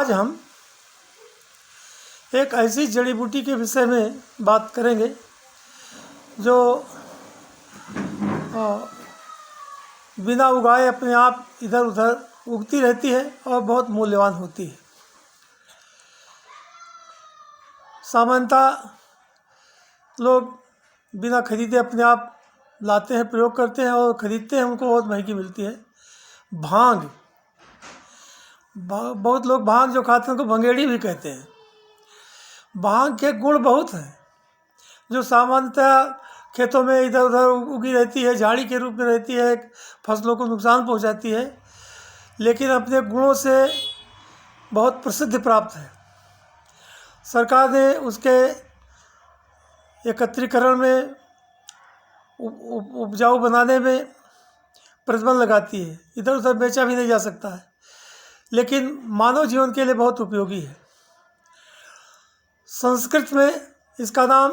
आज हम एक ऐसी जड़ी बूटी के विषय में बात करेंगे जो बिना उगाए अपने आप इधर उधर उगती रहती है और बहुत मूल्यवान होती है। सामान्यतः लोग बिना खरीदे अपने आप लाते हैं, प्रयोग करते हैं और ख़रीदते हैं, उनको बहुत महंगी मिलती है। भांग, बहुत लोग भांग जो खाते हैं उनको भंगेड़ी भी कहते हैं। भांग के गुण बहुत हैं जो सामान्यतः खेतों में इधर उधर उगी रहती है, झाड़ी के रूप में रहती है, फसलों को नुकसान पहुंचाती है, लेकिन अपने गुणों से बहुत प्रसिद्धि प्राप्त है। सरकार ने उसके एकत्रीकरण में, उपजाऊ बनाने में प्रतिबंध लगाती है। इधर उधर बेचा भी नहीं जा सकता है, लेकिन मानव जीवन के लिए बहुत उपयोगी है। संस्कृत में इसका नाम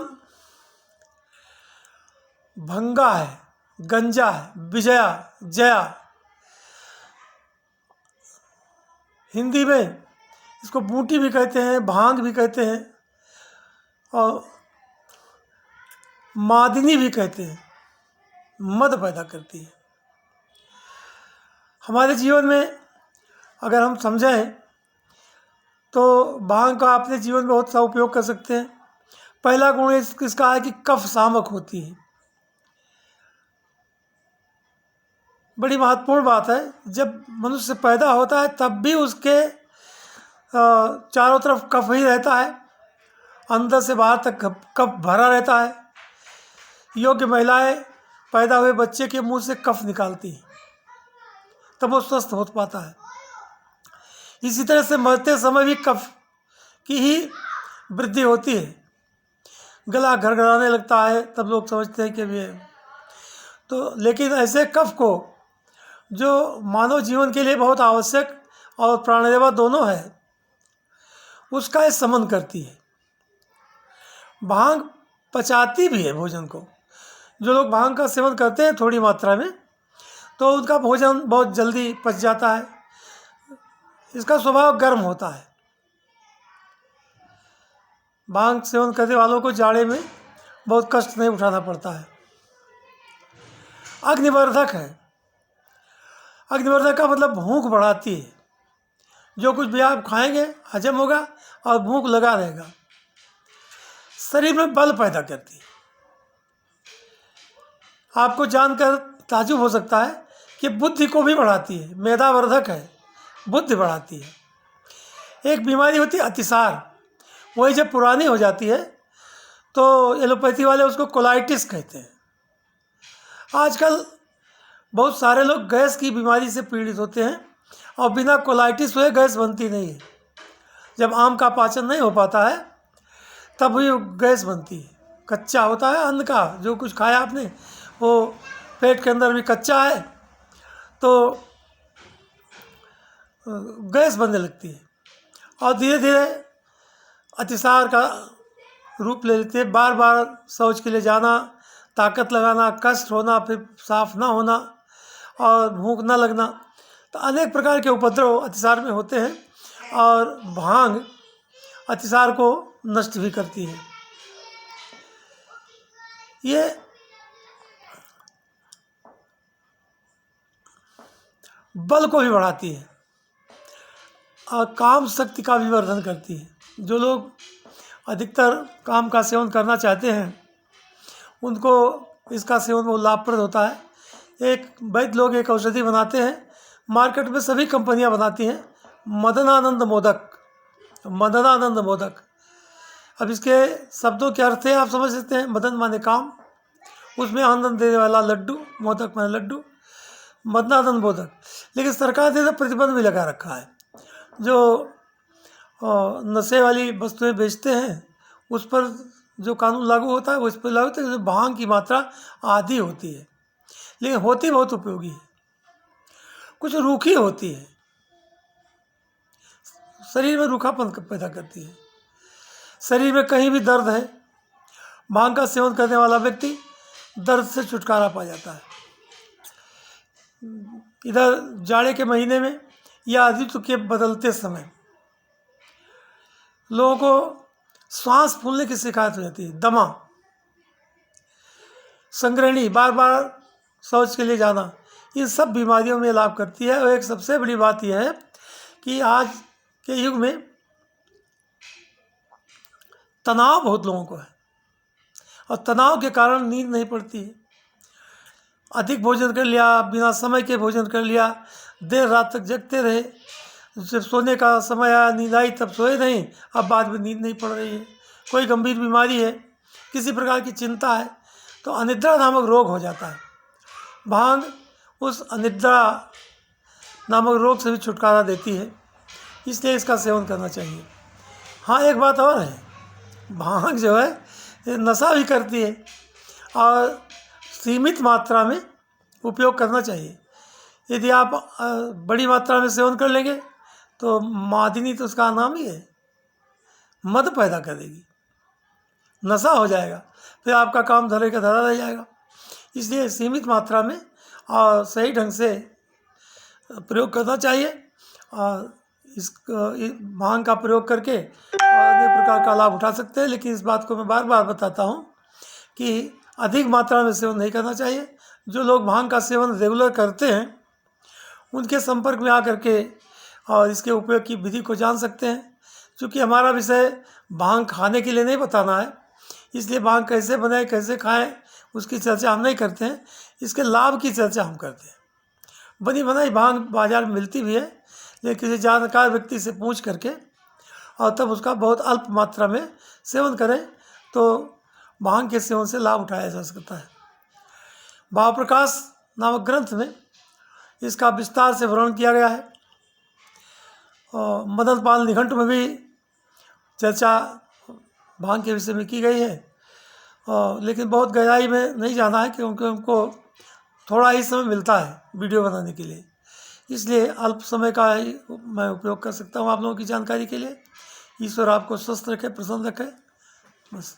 भंगा है, गंजा है, विजया, जया। हिंदी में इसको बूटी भी कहते हैं, भांग भी कहते हैं और मादिनी भी कहते हैं। मद पैदा करती है। हमारे जीवन में अगर हम समझें तो भांग का अपने जीवन में बहुत सा उपयोग कर सकते हैं। पहला गुण इसका है कि कफ शामक होती है। बड़ी महत्वपूर्ण बात है। जब मनुष्य पैदा होता है तब भी उसके चारों तरफ कफ ही रहता है, अंदर से बाहर तक कफ भरा रहता है। योग्य महिलाएं पैदा हुए बच्चे के मुंह से कफ निकालती हैं, तब वो स्वस्थ हो पाता है। इसी तरह से मरते समय भी कफ की ही वृद्धि होती है। गला घरघराने लगता है, तब लोग समझते हैं कि ये तो, लेकिन ऐसे कफ को जो मानव जीवन के लिए बहुत आवश्यक और प्राणदेवा दोनों है, उसका ये शमन करती है। भांग पचाती भी है भोजन को। जो लोग भांग का सेवन करते हैं थोड़ी मात्रा में, तो उनका भोजन बहुत जल्दी पच जाता है। इसका स्वभाव गर्म होता है। भांग सेवन करने वालों को जाड़े में बहुत कष्ट नहीं उठाना पड़ता है। अग्निवर्धक है। अग्निवर्धक का मतलब भूख बढ़ाती है। जो कुछ भी आप खाएंगे हजम होगा और भूख लगा रहेगा। शरीर में बल पैदा करती है। आपको जानकर ताज्जुब हो सकता है कि बुद्धि को भी बढ़ाती है। मेधावर्धक है, बुद्धि बढ़ाती है। एक बीमारी होती है अतिसार, वही जब पुरानी हो जाती है तो एलोपैथी वाले उसको कोलाइटिस कहते हैं। आजकल बहुत सारे लोग गैस की बीमारी से पीड़ित होते हैं और बिना कोलाइटिस हुए गैस बनती नहीं है। जब आम का पाचन नहीं हो पाता है तब भी गैस बनती है। कच्चा होता है अन्न का, जो कुछ खाया आपने वो पेट के अंदर भी कच्चा है तो गैस बनने लगती है और धीरे धीरे अतिसार का रूप ले लेती है। बार बार शौच के लिए जाना, ताकत लगाना, कष्ट होना, फिर साफ ना होना और भूख ना लगना, तो अनेक प्रकार के उपद्रव अतिसार में होते हैं और भांग अतिसार को नष्ट भी करती है। ये बल को भी बढ़ाती है और काम शक्ति का भी वर्धन करती है। जो लोग अधिकतर काम का सेवन करना चाहते हैं उनको इसका सेवन बहुत लाभप्रद होता है। एक वैद्य लोग एक औषधि बनाते हैं, मार्केट में सभी कंपनियां बनाती हैं, मदनानंद मोदक। मदनानंद मोदक, अब इसके शब्दों के अर्थ है आप समझ सकते हैं। मदन माने काम, उसमें आनंद देने वाला लड्डू, मोदक माने लड्डू, मदनानंद मोदक। लेकिन सरकार ने तो प्रतिबंध भी लगा रखा है। जो नशे वाली वस्तुएं बेचते हैं उस पर जो कानून लागू होता है वो इस पर लागू होता है। जैसे भांग की मात्रा आधी होती है, लेकिन होती बहुत उपयोगी है। कुछ रूखी होती है, शरीर में रूखापन पैदा करती है। शरीर में कहीं भी दर्द है, भांग का सेवन करने वाला व्यक्ति दर्द से छुटकारा पा जाता है। इधर जाड़े के महीने में या ऋतु के बदलते समय लोगों को श्वास फूलने की शिकायत हो जाती है, दमा, संग्रहणी, बार बार शौच के लिए जाना, इन सब बीमारियों में लाभ करती है। और एक सबसे बड़ी बात यह है कि आज के युग में तनाव बहुत लोगों को है और तनाव के कारण नींद नहीं पड़ती है। अधिक भोजन कर लिया, बिना समय के भोजन कर लिया, देर रात तक जगते रहे, जब सोने का समय आया, नींद आई तब सोए नहीं, अब बाद में नींद नहीं पड़ रही है। कोई गंभीर बीमारी है, किसी प्रकार की चिंता है, तो अनिद्रा नामक रोग हो जाता है। भांग उस अनिद्रा नामक रोग से भी छुटकारा देती है, इसलिए इसका सेवन करना चाहिए। हाँ, एक बात और है, भांग जो है ये नशा भी करती है और सीमित मात्रा में उपयोग करना चाहिए। यदि आप बड़ी मात्रा में सेवन कर लेंगे तो मादिनी तो उसका नाम ही है, मद पैदा कर देगी, नशा हो जाएगा, फिर आपका काम धरे का धरा रह जाएगा। इसलिए सीमित मात्रा में और सही ढंग से प्रयोग करना चाहिए और इस भांग का प्रयोग करके अनेक प्रकार का लाभ उठा सकते हैं। लेकिन इस बात को मैं बार बार बताता हूँ कि अधिक मात्रा में सेवन नहीं करना चाहिए। जो लोग भांग का सेवन रेगुलर करते हैं उनके संपर्क में आकर के और इसके उपयोग की विधि को जान सकते हैं। क्योंकि हमारा विषय भांग खाने के लिए नहीं बताना है, इसलिए भांग कैसे बनाए, कैसे खाएं, उसकी चर्चा हम नहीं करते हैं, इसके लाभ की चर्चा हम करते हैं। बनी बनाई भांग बाजार में मिलती भी है, लेकिन किसी जानकार व्यक्ति से पूछ करके और तब उसका बहुत अल्प मात्रा में सेवन करें तो भांग के सेवन से लाभ उठाया जा सकता है। भाव प्रकाश नामक ग्रंथ में इसका विस्तार से वर्णन किया गया है और मदन पाल निघंटु में भी चर्चा भांग के विषय में की गई है। लेकिन बहुत गहराई में नहीं जाना है क्योंकि उनको थोड़ा ही समय मिलता है वीडियो बनाने के लिए, इसलिए अल्प समय का ही मैं उपयोग कर सकता हूँ आप लोगों की जानकारी के लिए। ईश्वर आपको स्वस्थ रखे, प्रसन्न रखे, बस।